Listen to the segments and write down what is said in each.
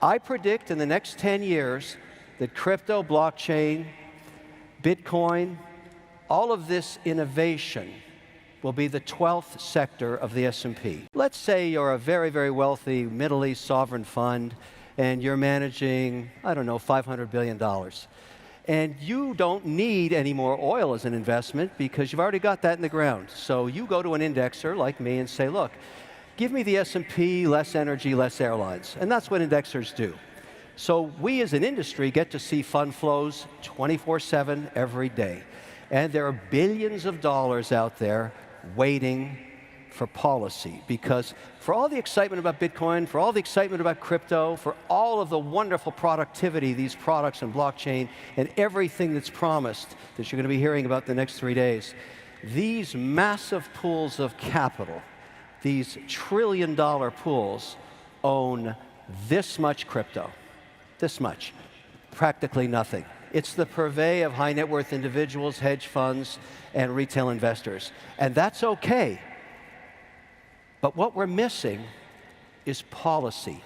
I predict in the next 10 years that crypto, blockchain, Bitcoin, all of this innovation will be the 12th sector of the S&P. Let's say you're a very, very wealthy Middle East sovereign fund and you're managing, I don't know, $500 billion. And you don't need any more oil as an investment because you've already got that in the ground. So you go to an indexer like me and say, look, give me the S&P, less energy, less airlines. And that's what indexers do. So we as an industry get to see fund flows 24/7 every day. And there are billions of dollars out there waiting for policy, because for all the excitement about Bitcoin, for all the excitement about crypto, for all of the wonderful productivity, these products and blockchain, and everything that's promised that you're going to be hearing about the next 3 days, these massive pools of capital, these trillion-dollar pools, own this much crypto, this much, practically nothing. It's the purvey of high net worth individuals, hedge funds, and retail investors. And that's okay. But what we're missing is policy.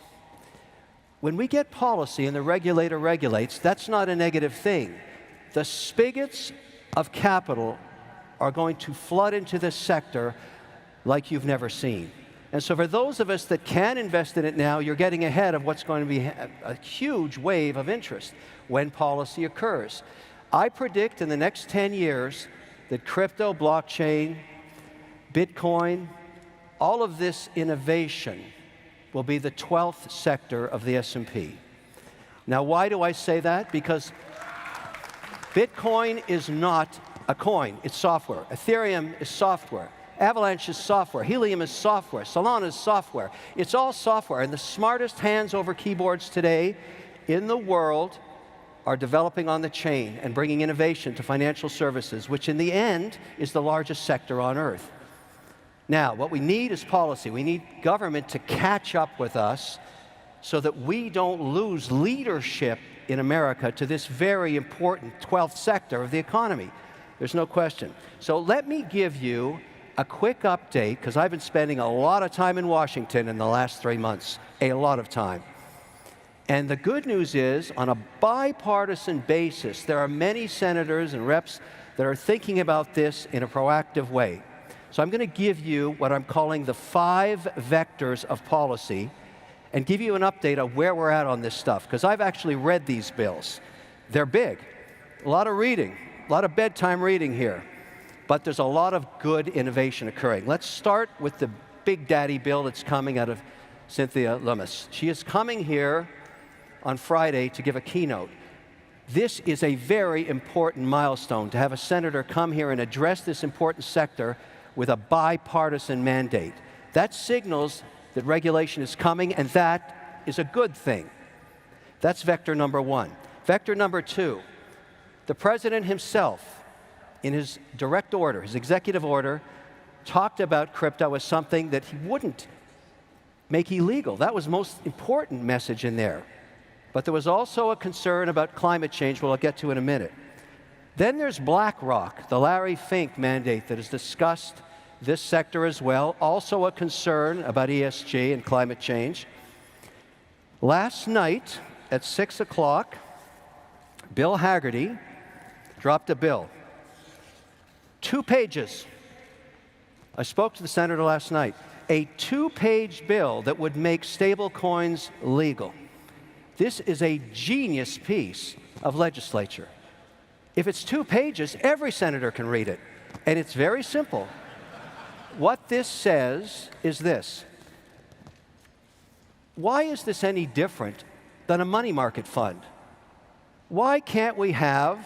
When we get policy and the regulator regulates, that's not a negative thing. The spigots of capital are going to flood into this sector like you've never seen. And so for those of us that can invest in it now, you're getting ahead of what's going to be a huge wave of interest when policy occurs. I predict in the next 10 years that crypto, blockchain, Bitcoin, all of this innovation will be the 12th sector of the S&P. Now, why do I say that? Because Bitcoin is not a coin, it's software. Ethereum is software. Avalanche is software. Helium is software. Solana is software. It's all software. And the smartest hands over keyboards today in the world are developing on the chain and bringing innovation to financial services, which in the end is the largest sector on Earth. Now, what we need is policy. We need government to catch up with us so that we don't lose leadership in America to this very important 12th sector of the economy. There's no question. So let me give you a quick update, because I've been spending a lot of time in Washington in the last 3 months, a lot of time. And the good news is, on a bipartisan basis, there are many senators and reps that are thinking about this in a proactive way. So I'm going to give you what I'm calling the 5 vectors of policy and give you an update on where we're at on this stuff, because I've actually read these bills. They're big, a lot of reading, a lot of bedtime reading here, but there's a lot of good innovation occurring. Let's start with the big daddy bill that's coming out of Cynthia Lummis. She is coming here on Friday to give a keynote. This is a very important milestone, to have a senator come here and address this important sector with a bipartisan mandate. That signals that regulation is coming, and that is a good thing. That's vector number 1. Vector number 2, the president himself, in his direct order, his executive order, talked about crypto as something that he wouldn't make illegal. That was the most important message in there. But there was also a concern about climate change, which I'll get to in a minute. Then there's BlackRock, the Larry Fink mandate that has discussed this sector as well, also a concern about ESG and climate change. Last night at 6 o'clock, Bill Hagerty dropped a bill. 2 pages. I spoke to the senator last night. A 2-page bill that would make stable coins legal. This is a genius piece of legislature. If it's 2 pages, every senator can read it. And it's very simple. What this says is this: why is this any different than a money market fund? Why can't we have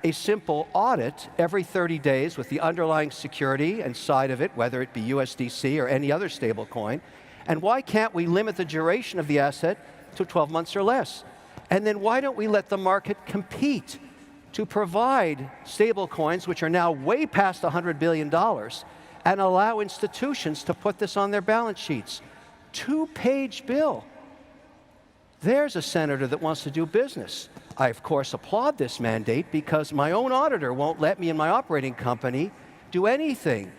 a simple audit every 30 days with the underlying security and side of it, whether it be USDC or any other stable coin? And why can't we limit the duration of the asset to 12 months or less? And then why don't we let the market compete to provide stable coins, which are now way past $100 billion, and allow institutions to put this on their balance sheets? 2-page bill. There's a senator that wants to do business. I, of course, applaud this mandate because my own auditor won't let me and my operating company do anything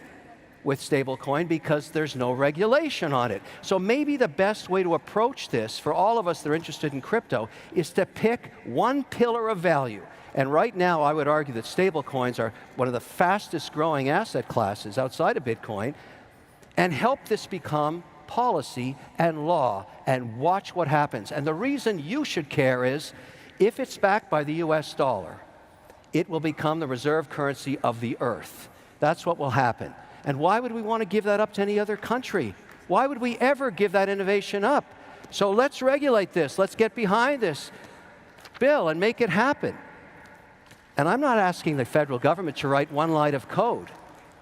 with stablecoin because there's no regulation on it. So maybe the best way to approach this for all of us that are interested in crypto is to pick one pillar of value. And right now, I would argue that stablecoins are one of the fastest growing asset classes outside of Bitcoin, and help this become policy and law, and watch what happens. And the reason you should care is, if it's backed by the US dollar, it will become the reserve currency of the earth. That's what will happen. And why would we want to give that up to any other country? Why would we ever give that innovation up? So let's regulate this. Let's get behind this bill and make it happen. And I'm not asking the federal government to write one line of code.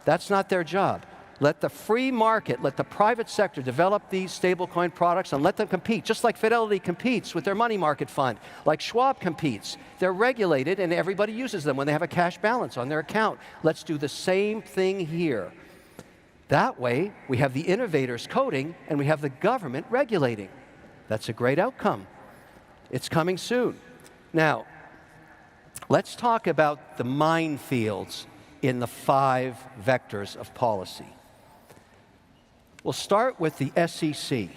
That's not their job. Let the free market, let the private sector develop these stablecoin products and let them compete, just like Fidelity competes with their money market fund, like Schwab competes. They're regulated and everybody uses them when they have a cash balance on their account. Let's do the same thing here. That way, we have the innovators coding and we have the government regulating. That's a great outcome. It's coming soon. Now, let's talk about the minefields in the 5 vectors of policy. We'll start with the SEC.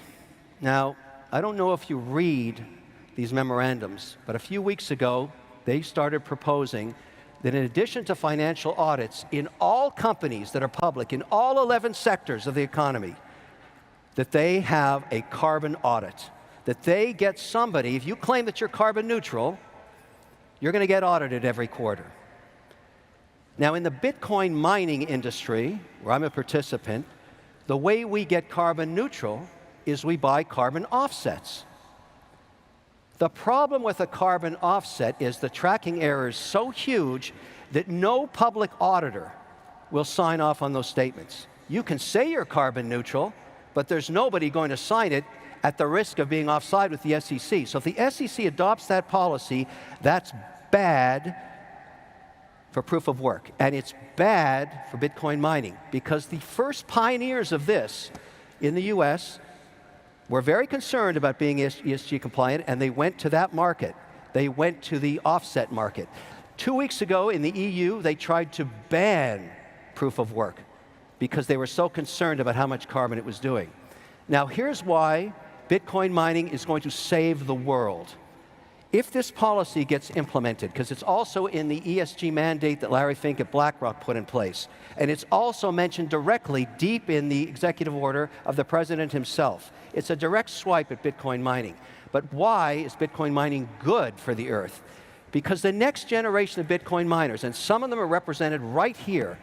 Now, I don't know if you read these memorandums, but a few weeks ago, they started proposing that in addition to financial audits in all companies that are public, in all 11 sectors of the economy, that they have a carbon audit, that they get somebody, if you claim that you're carbon neutral, you're going to get audited every quarter. Now, in the Bitcoin mining industry, where I'm a participant, the way we get carbon neutral is we buy carbon offsets. The problem with a carbon offset is the tracking error is so huge that no public auditor will sign off on those statements. You can say you're carbon neutral, but there's nobody going to sign it at the risk of being offside with the SEC. So if the SEC adopts that policy, that's bad for proof of work. And it's bad for Bitcoin mining, because the first pioneers of this in the US were very concerned about being ESG compliant, and they went to that market. They went to the offset market. 2 weeks ago in the EU, they tried to ban proof of work because they were so concerned about how much carbon it was doing. Now, here's why Bitcoin mining is going to save the world. If this policy gets implemented, because it's also in the ESG mandate that Larry Fink at BlackRock put in place, and it's also mentioned directly deep in the executive order of the president himself. It's a direct swipe at Bitcoin mining. But why is Bitcoin mining good for the earth? Because the next generation of Bitcoin miners, and some of them are represented right here,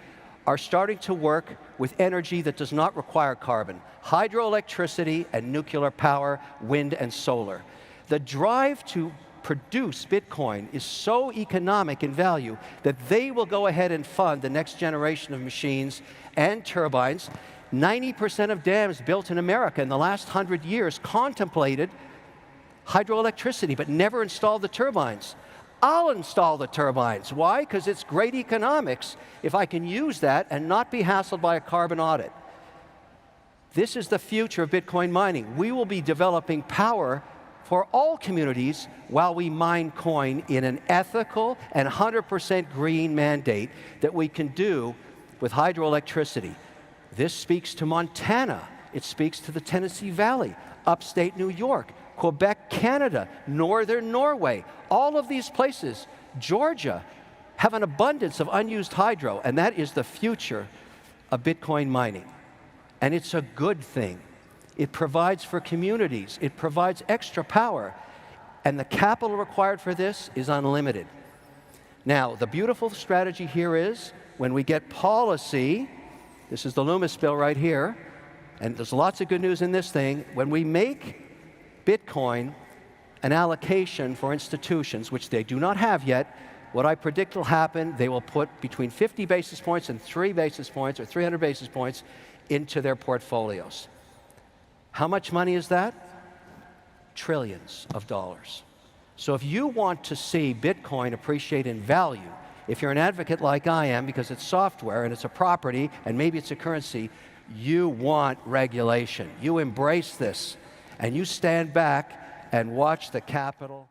are starting to work with energy that does not require carbon. Hydroelectricity and nuclear power, wind and solar. The drive to produce Bitcoin is so economic in value that they will go ahead and fund the next generation of machines and turbines. 90% of dams built in America in the last 100 years contemplated hydroelectricity, but never installed the turbines. I'll install the turbines. Why? Because it's great economics if I can use that and not be hassled by a carbon audit. This is the future of Bitcoin mining. We will be developing power for all communities while we mine coin in an ethical and 100% green mandate that we can do with hydroelectricity. This speaks to Montana. It speaks to the Tennessee Valley, upstate New York, Quebec, Canada, northern Norway. All of these places, Georgia, have an abundance of unused hydro, and that is the future of Bitcoin mining. And it's a good thing. It provides for communities. It provides extra power. And the capital required for this is unlimited. Now, the beautiful strategy here is when we get policy, this is the Loomis bill right here, and there's lots of good news in this thing, when we make Bitcoin an allocation for institutions, which they do not have yet, what I predict will happen, they will put between 50 basis points and 3 basis points or 300 basis points into their portfolios. How much money is that? Trillions of dollars. So if you want to see Bitcoin appreciate in value, if you're an advocate like I am, because it's software and it's a property and maybe it's a currency, you want regulation. You embrace this and you stand back and watch the capital